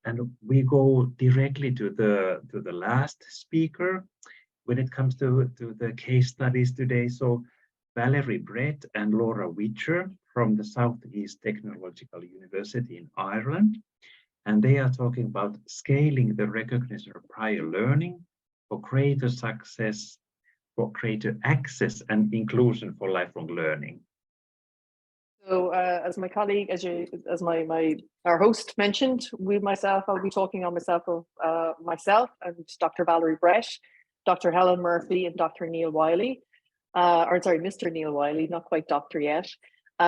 And we go directly to the last speaker when it comes to the case studies today. So Valerie Brett and Laura WIDGER from the Southeast Technological University in Ireland. And they are talking about scaling the recognition of prior learning for greater success, for greater access and inclusion for lifelong learning. So as my colleague, as our host mentioned, I'll be talking on myself and Dr. Valerie Brett, Dr. Helen Murphy, and Dr. Neil Wiley, Mr. Neil Wiley, not quite doctor yet.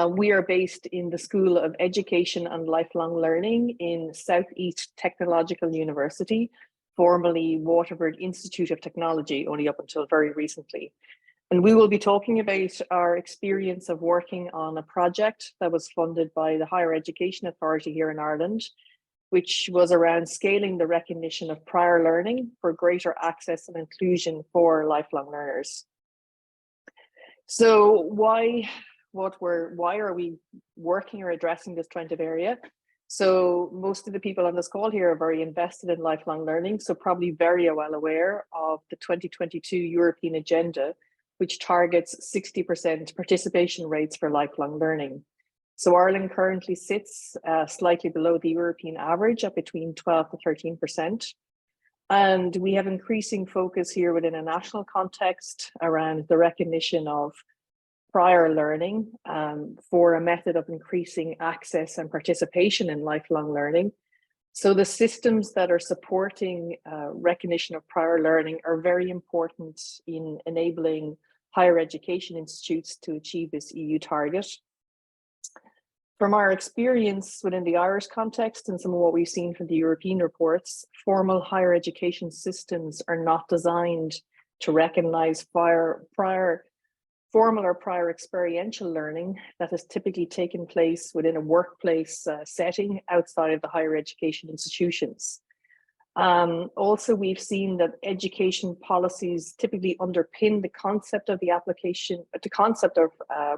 We are based in the School of Education and Lifelong Learning in Southeast Technological University, formerly Waterford Institute of Technology, only up until very recently. And we will be talking about our experience of working on a project that was funded by the Higher Education Authority here in Ireland, which was around scaling the recognition of prior learning for greater access and inclusion for lifelong learners. So why are we working or addressing this kind of area? So most of the people on this call here are very invested in lifelong learning, so probably very well aware of the 2022 European Agenda, which targets 60% participation rates for lifelong learning. So Ireland currently sits slightly below the European average at between 12 to 13%. And we have increasing focus here within a national context around the recognition of prior learning for a method of increasing access and participation in lifelong learning. So the systems that are supporting recognition of prior learning are very important in enabling higher education institutes to achieve this EU target. From our experience within the Irish context and some of what we've seen from the European reports, formal higher education systems are not designed to recognize formal or prior experiential learning that has typically taken place within a workplace setting outside of the higher education institutions. Also, we've seen that education policies typically underpin the concept of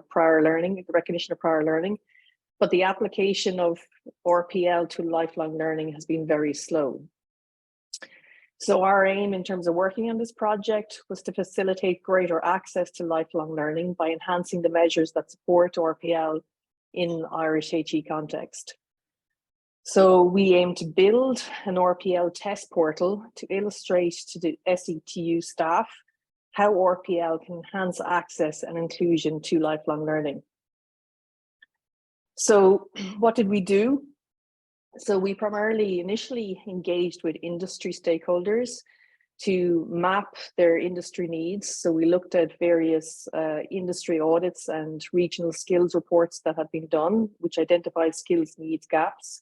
prior learning, the recognition of prior learning, but the application of RPL to lifelong learning has been very slow. So our aim in terms of working on this project was to facilitate greater access to lifelong learning by enhancing the measures that support RPL in Irish HE context. So we aim to build an RPL test portal to illustrate to the SETU staff how RPL can enhance access and inclusion to lifelong learning. So what did we do? So we primarily initially engaged with industry stakeholders to map their industry needs. So we looked at various industry audits and regional skills reports that had been done, which identified skills needs gaps.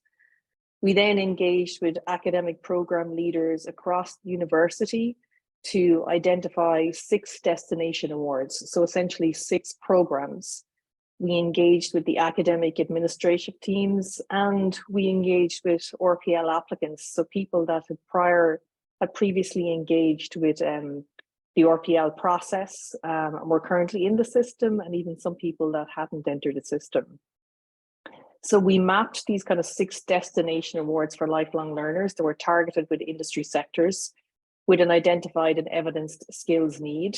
We then engaged with academic program leaders across the university to identify 6 destination awards. So essentially 6 programs. We engaged with the academic administrative teams, and we engaged with RPL applicants, so people that had previously engaged with the RPL process and were currently in the system, and even some people that hadn't entered the system. So we mapped these kind of 6 destination awards for lifelong learners that were targeted with industry sectors with an identified and evidenced skills need.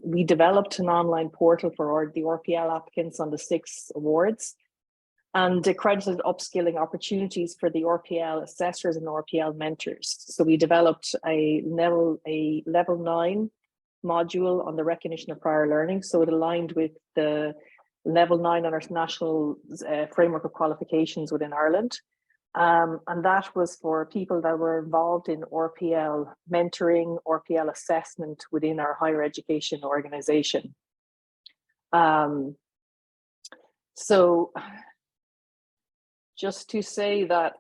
We developed an online portal for the RPL applicants on the 6 awards and accredited upskilling opportunities for the RPL assessors and RPL mentors. So we developed a level 9 module on the recognition of prior learning. So it aligned with the level 9 on our national framework of qualifications within Ireland. And that was for people that were involved in RPL mentoring, RPL assessment within our higher education organization. So just to say that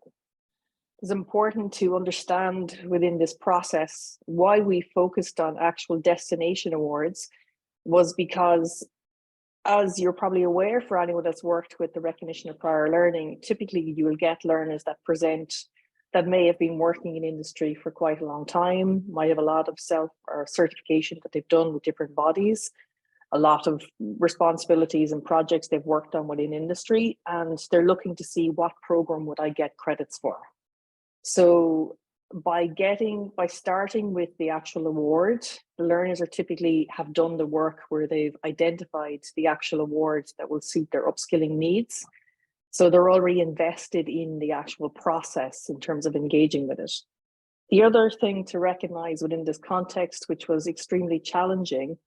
it's important to understand within this process why we focused on actual destination awards was because, as you're probably aware, for anyone that's worked with the recognition of prior learning, typically you will get learners that present that may have been working in industry for quite a long time, might have a lot of self or certification that they've done with different bodies, a lot of responsibilities and projects they've worked on within industry, and they're looking to see what program would I get credits for. So by starting with the actual award, the learners are typically have done the work where they've identified the actual awards that will suit their upskilling needs. So they're already invested in the actual process in terms of engaging with it. The other thing to recognize within this context, which was extremely challenging,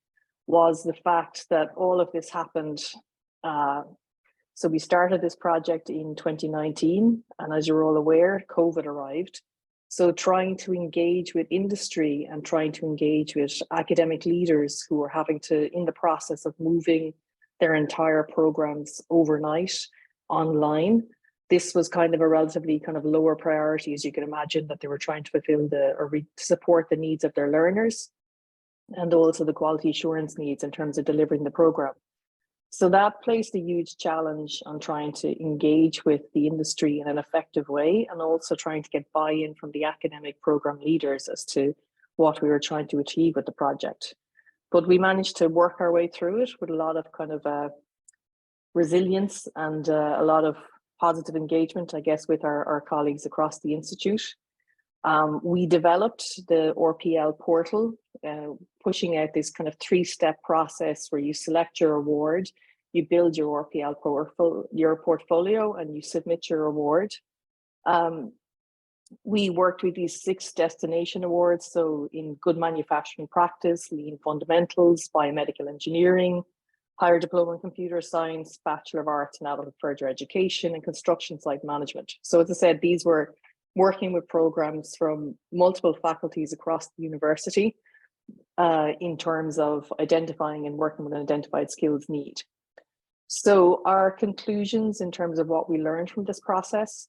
was the fact that all of this happened. So we started this project in 2019, and as you're all aware, COVID arrived. So trying to engage with industry and trying to engage with academic leaders who were having to, in the process of moving their entire programs overnight online, this was kind of a relatively kind of lower priority, as you can imagine, that they were trying to fulfill support the needs of their learners and also the quality assurance needs in terms of delivering the program. So that placed a huge challenge on trying to engage with the industry in an effective way, and also trying to get buy-in from the academic program leaders as to what we were trying to achieve with the project. But we managed to work our way through it with a lot of kind of resilience and a lot of positive engagement, I guess, with our colleagues across the Institute. We developed the RPL portal, pushing out this kind of 3-step process where you select your award, you build your RPL portfolio, and you submit your award. We worked with these 6 destination awards, so in good manufacturing practice, lean fundamentals, biomedical engineering, higher diploma in computer science, Bachelor of Arts in adult further education, and construction site management. So as I said, these were working with programs from multiple faculties across the university in terms of identifying and working with an identified skills need. So our conclusions in terms of what we learned from this process,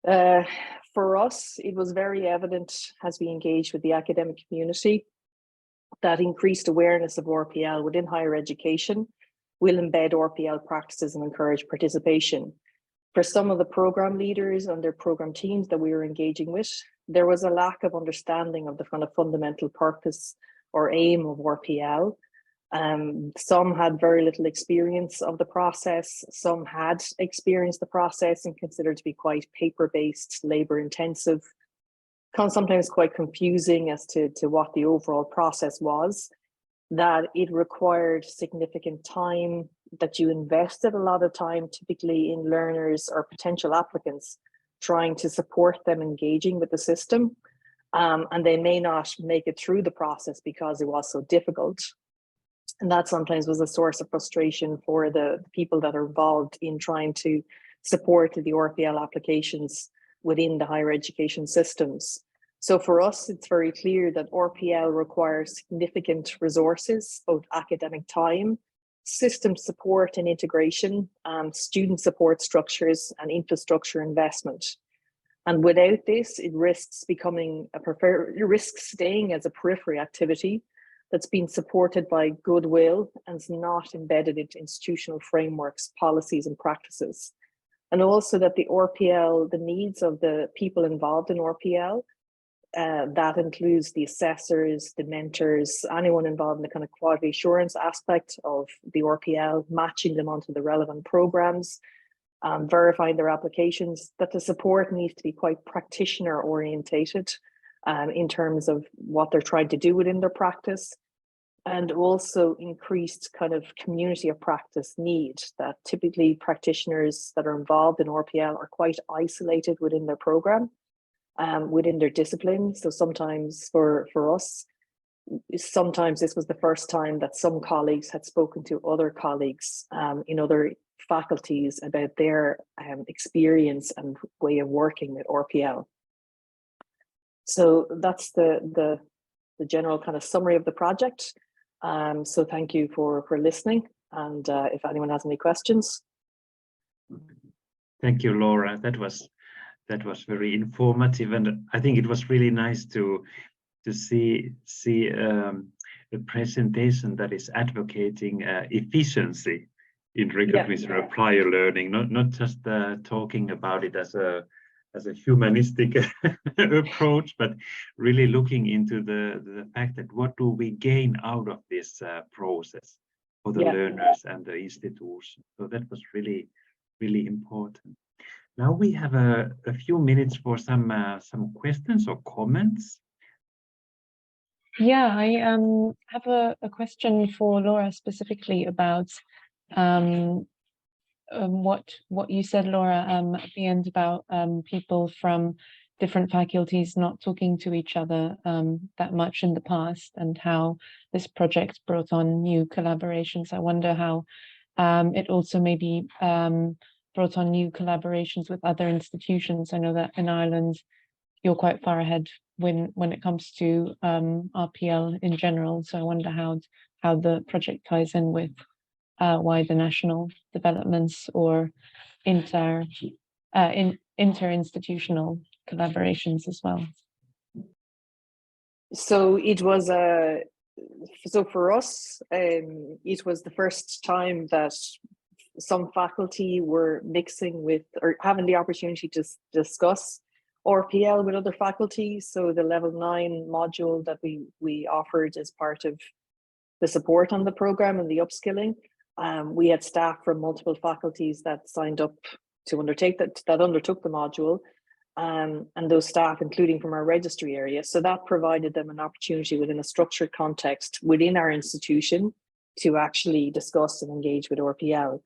for us, it was very evident as we engaged with the academic community that increased awareness of RPL within higher education will embed RPL practices and encourage participation. For some of the program leaders and their program teams that we were engaging with, there was a lack of understanding of the kind of fundamental purpose or aim of RPL. Some had very little experience of the process. Some had experienced the process and considered to be quite paper-based, labor-intensive, sometimes quite confusing as to what the overall process was, that it required significant time, that you invested a lot of time typically in learners or potential applicants trying to support them engaging with the system, and they may not make it through the process because it was so difficult. And that sometimes was a source of frustration for the people that are involved in trying to support the RPL applications within the higher education systems. So for us, it's very clear that RPL requires significant resources, both academic time, system support and integration, student support structures, and infrastructure investment. And without this, it risks staying as a periphery activity that's been supported by goodwill and is not embedded into institutional frameworks, policies, and practices. And also that the RPL, the needs of the people involved in RPL, that includes the assessors, the mentors, anyone involved in the kind of quality assurance aspect of the RPL, matching them onto the relevant programs, verifying their applications, that the support needs to be quite practitioner orientated in terms of what they're trying to do within their practice, and also increased kind of community of practice need, that typically practitioners that are involved in RPL are quite isolated within their program, within their discipline. So sometimes for us, sometimes this was the first time that some colleagues had spoken to other colleagues in other faculties about their experience and way of working with RPL. So that's the general kind of summary of the project. So thank you for listening, and if anyone has any questions. Thank you, Laura. That was very informative, and I think it was really nice to see the presentation that is advocating efficiency in recognition of prior learning, not just talking about it as a humanistic approach, but really looking into the fact that what do we gain out of this process for the learners and the institution. So that was really, really important. Now we have a few minutes for some questions or comments. Yeah, I have a question for Laura specifically about what you said, Laura, at the end about people from different faculties not talking to each other that much in the past, and how this project brought on new collaborations. I wonder how it also maybe brought on new collaborations with other institutions. I know that in Ireland, you're quite far ahead when it comes to RPL in general. So I wonder how the project ties in with wider national developments or interinstitutional collaborations as well. So it was so for us, it was the first time that some faculty were mixing with or having the opportunity to discuss RPL with other faculty. So the level 9 module that we offered as part of the support on the program and the upskilling, we had staff from multiple faculties that signed up to undertake that undertook the module, and those staff, including from our registry area. So that provided them an opportunity within a structured context within our institution to actually discuss and engage with RPL.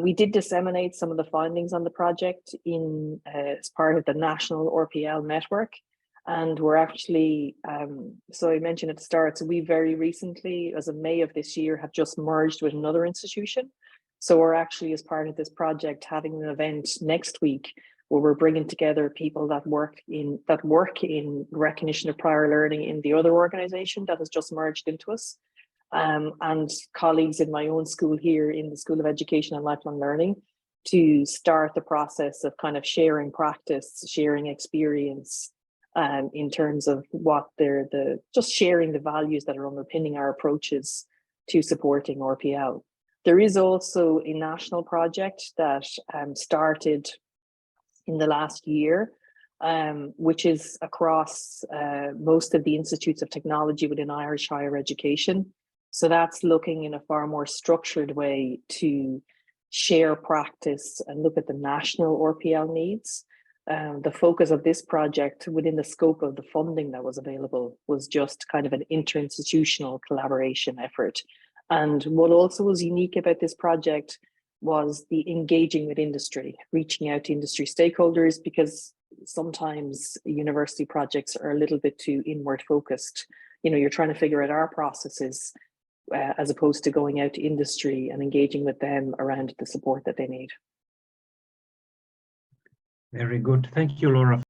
We did disseminate some of the findings on the project as part of the national RPL network. And we're actually, so I mentioned at the start, so we very recently, as of May of this year, have just merged with another institution. So we're actually, as part of this project, having an event next week where we're bringing together people that work in recognition of prior learning in the other organization that has just merged into us. And colleagues in my own school here in the School of Education and Lifelong Learning to start the process of kind of sharing practice, sharing experience, in terms of what just sharing the values that are underpinning our approaches to supporting RPL. There is also a national project that started in the last year, which is across most of the institutes of technology within Irish higher education. So that's looking in a far more structured way to share practice and look at the national RPL needs. The focus of this project within the scope of the funding that was available was just kind of an interinstitutional collaboration effort. And what also was unique about this project was the engaging with industry, reaching out to industry stakeholders, because sometimes university projects are a little bit too inward focused. You know, you're trying to figure out our processes as opposed to going out to industry and engaging with them around the support that they need. Very good. Thank you, Laura.